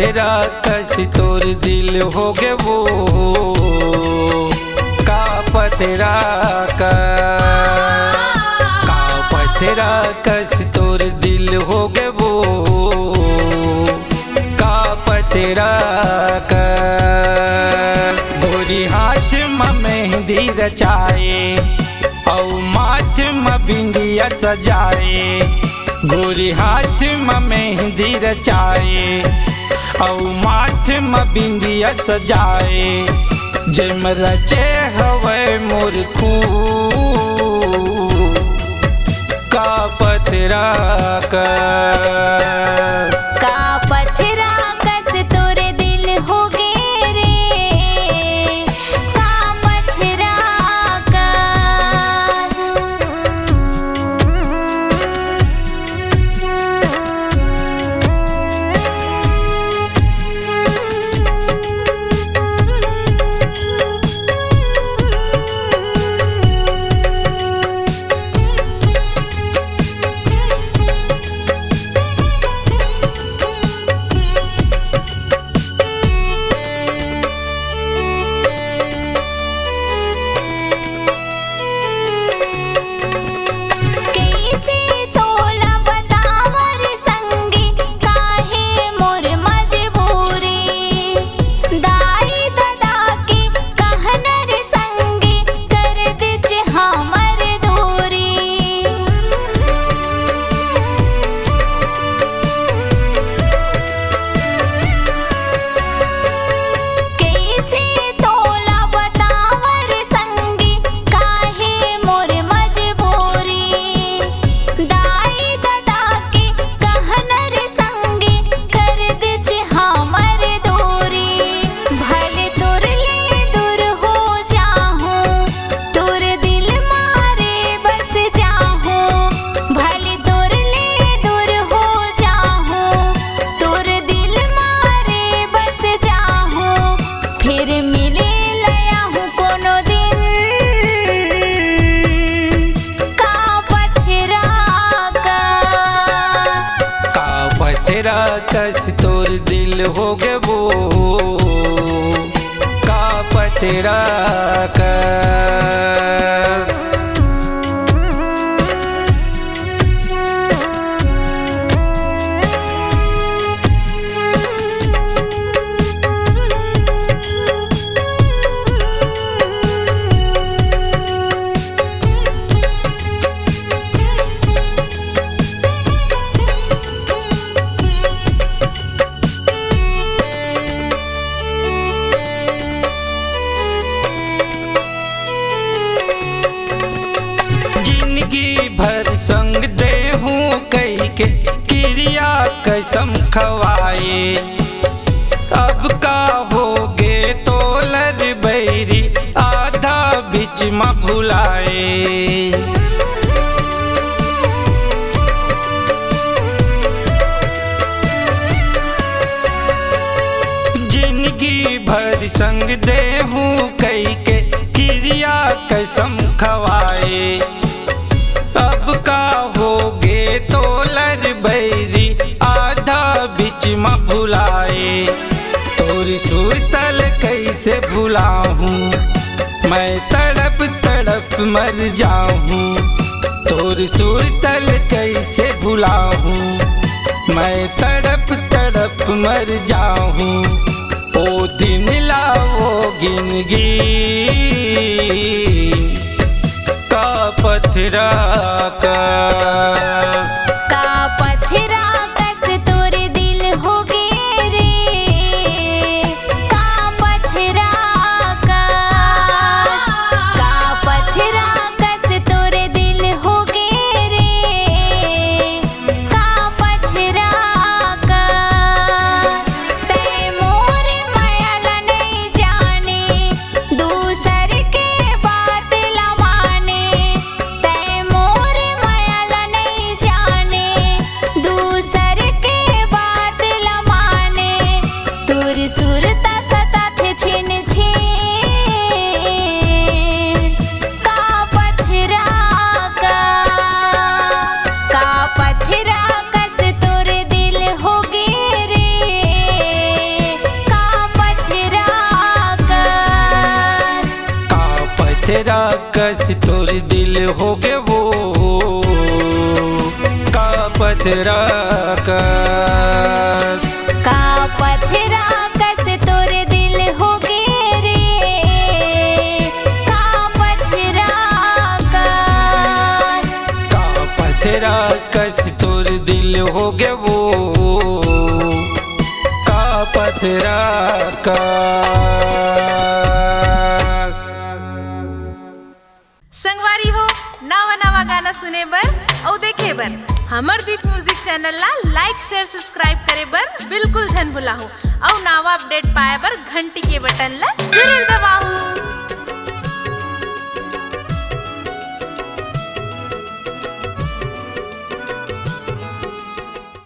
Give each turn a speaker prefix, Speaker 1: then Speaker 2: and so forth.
Speaker 1: पथरा कस तोर दिल हो गे वो का पथरा का पथरा कस तोर दिल हो गे वो का पथरा कस गोरी हाथ में मेहंदी रचाए औ माथ में बिंदिया सजाए गोरी हाथ में मेहंदी रचाए औ माथ में बिंदिया सजाए जम रचे हवे मोर खूब का पथरा का
Speaker 2: पथरा कस तोरे दिल हो गे रे का पथरा का
Speaker 1: पथरा कस तोर दिल हो गे वो का पथरा कस भर संग देहूं कही के क्रिया कसम खवाए अब का होगे तोलर बैरी आधा बीच में भुलाए जिंदगी भर संग देहूं कही के क्रिया कसम खवाए अब का होगे तोलर बैरी आधा बीच में भुलाए तोरी सुरतल कैसे भुलाऊं मैं तड़प तड़प मर जाऊं तोरी सुरतल कैसे भुलाऊं मैं तड़प तड़प मर जाऊं ओ दिन लाओ गिनगी का पथरा कस
Speaker 2: पथरा कस तोरे दिल हो गे रे का पथरा कस पथरा कस तोरे दिल हो गे रे का पथरा कस ते मोर माया नहीं जाने दूसर के बात ला माने ते मोर माया
Speaker 1: कस तोर दिल हो गए वो का पथरा कस
Speaker 2: का पथरा कस तोर दिल हो गे रे का पथरा कस
Speaker 1: का पथरा कस तोर दिल हो गए वो का पथरा कस।
Speaker 3: संगवारी हो नवा नवा गाना सुने बर और देखे बर हमर दीप म्यूजिक चैनल ला लाइक शेयर सब्सक्राइब करे बर बिल्कुल झन भुलाहो और नवा अपडेट पाए बर घंटी के बटन ला जरूर दबाओ।